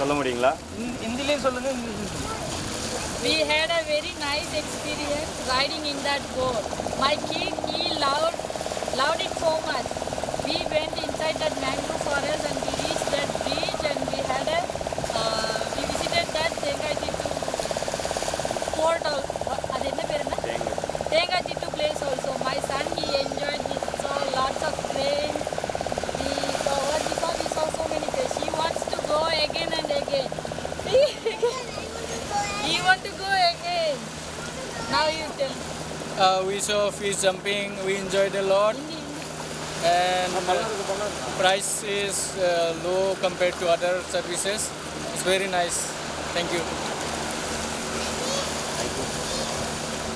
சொல்ல முடியுங்களா? ஹிந்திலையும் சொல்லுங்க. We had a very nice experience riding in that boat. My kid, he loved it so much. We went inside that mangrove forest and we reached that bridge and we visited that Tengachittu port. அது என்ன பேர் என்ன? Tengachittu place also. My son, he enjoyed. He saw lots of cranes. We saw so many fish. He wants to go again and again. You want to go again. Now you tell. We saw fish jumping. We enjoyed a lot. And price is low compared to other services. It's very nice. Thank you.